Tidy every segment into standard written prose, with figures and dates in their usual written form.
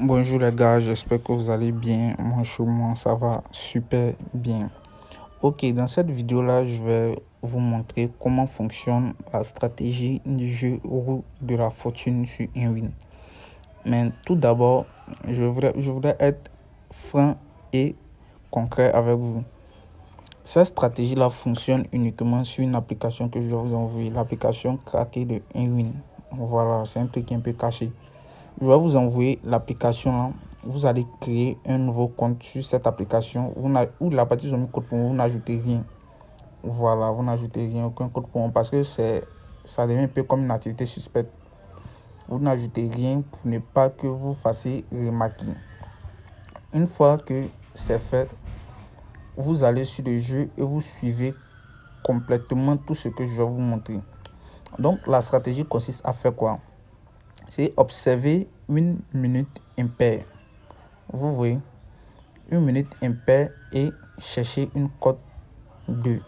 Bonjour les gars, j'espère que vous allez bien. Moi, chez moi, ça va super bien. Ok, dans cette vidéo-là, je vais vous montrer comment fonctionne la stratégie du jeu roue de la fortune sur Inwin. Mais tout d'abord, je voudrais être franc et concret avec vous. Cette stratégie-là fonctionne uniquement sur une application que je vais vous envoyer, l'application craquée de Inwin. Voilà, c'est un truc un peu caché. Je vais vous envoyer l'application là. Vous allez créer un nouveau compte sur cette application. Ou la partie de code pour vous n'ajoutez rien. Voilà, vous n'ajoutez rien, aucun code pour parce que ça devient un peu comme une activité suspecte. Vous n'ajoutez rien pour ne pas que vous fassiez remarquer. Une fois que c'est fait, vous allez sur le jeu et vous suivez complètement tout ce que je vais vous montrer. Donc la stratégie consiste à faire quoi? C'est observer une minute impaire. Vous voyez, une minute impaire et chercher une cote 2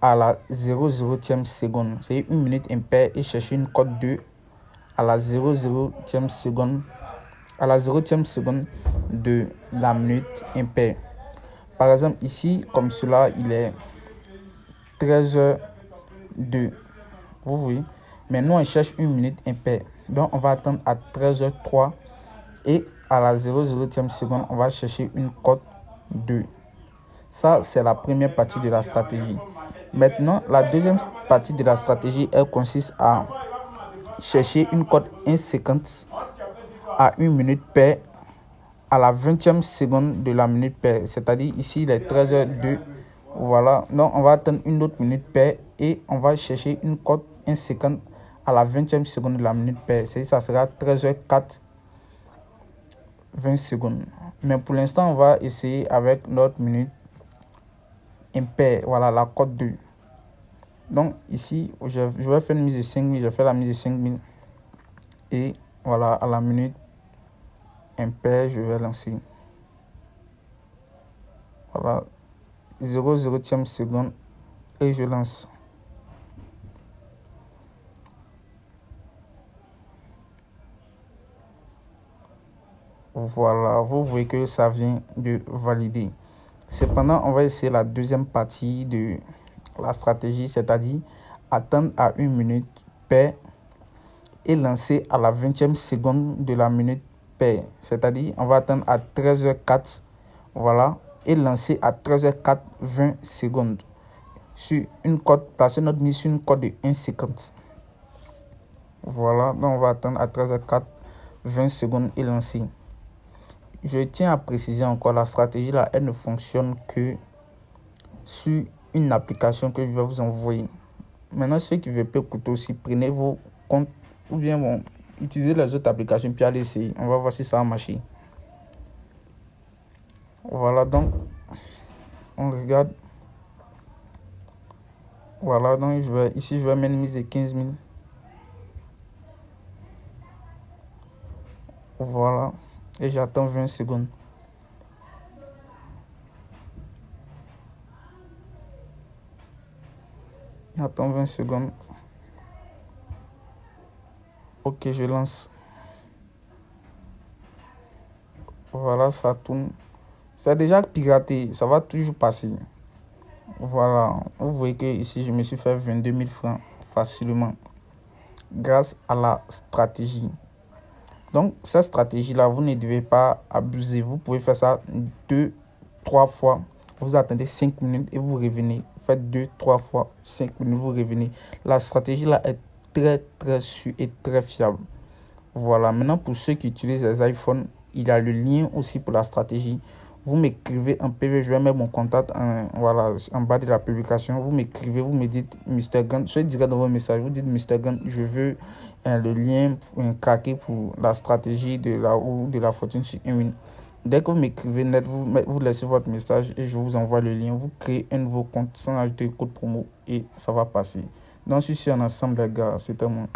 à la 0,0e seconde. C'est une minute impaire et chercher une cote 2 à la 0,0e seconde. À la 0,e seconde de la minute impaire. Par exemple, ici, comme cela, il est 13h02. Vous voyez? Mais nous, on cherche une minute impaire. Donc, on va attendre à 13h03 et à la 0,0e seconde, on va chercher une cote 2. Ça, c'est la première partie de la stratégie. Maintenant, la deuxième partie de la stratégie, elle consiste à chercher une cote 1,50 à 1 minute paire à la 20e seconde de la minute paire. C'est-à-dire ici, il est 13h02. Voilà. Donc, on va attendre une autre minute paire et on va chercher une cote 1,50 à la 20e seconde de la minute paire. C'est-à-dire ça sera 13h04. 20 secondes. Mais pour l'instant, on va essayer avec notre minute impair. Voilà, la cote 2. Donc ici, je vais faire une mise de 5000. Je fais la mise de 5000. Et voilà, à la minute impair, je vais lancer. Voilà, 0,0e seconde. Et je lance. Voilà, vous voyez que ça vient de valider. Cependant, on va essayer la deuxième partie de la stratégie, c'est-à-dire attendre à 1 minute paire et lancer à la 20e seconde de la minute paire. C'est-à-dire, on va attendre à 13h04, voilà, et lancer à 13h04, 20 secondes. Sur une cote, placer notre mise sur une cote de 1,50. Voilà, donc on va attendre à 13h04, 20 secondes et lancer. Je tiens à préciser encore, la stratégie là, elle ne fonctionne que sur une application que je vais vous envoyer. Maintenant, ceux qui veulent écouter aussi, prenez vos comptes ou bien utilisez les autres applications puis allez essayer. On va voir si ça va marcher. Voilà, donc on regarde. Voilà, donc ici je vais mettre une mise de 15 000. Voilà, et j'attends 20 secondes. J'attends 20 secondes. Ok, je lance. Voilà, ça tourne. C'est déjà piraté, ça va toujours passer. Voilà, vous voyez que ici je me suis fait 22 000 francs facilement grâce à la stratégie. Donc cette stratégie là, vous ne devez pas abuser. Vous pouvez faire ça 2-3 fois. Vous attendez 5 minutes et vous revenez. Vous faites 2-3 fois 5 minutes, vous revenez. La stratégie là est très sûre et très fiable. Voilà, maintenant pour ceux qui utilisent les iPhones, il y a le lien aussi pour la stratégie. Vous m'écrivez en PV, je vais mettre mon contact en bas de la publication. Vous m'écrivez, vous me dites Mr. Gun, je dirai dans vos messages, vous dites Mr. Gun, je veux le lien craqué pour la stratégie de la roue de la fortune sur Inwin. Dès que vous m'écrivez net, vous laissez votre message et je vous envoie le lien. Vous créez un nouveau compte sans ajouter code promo et ça va passer. Donc, si c'est en ensemble, les gars, c'était moi.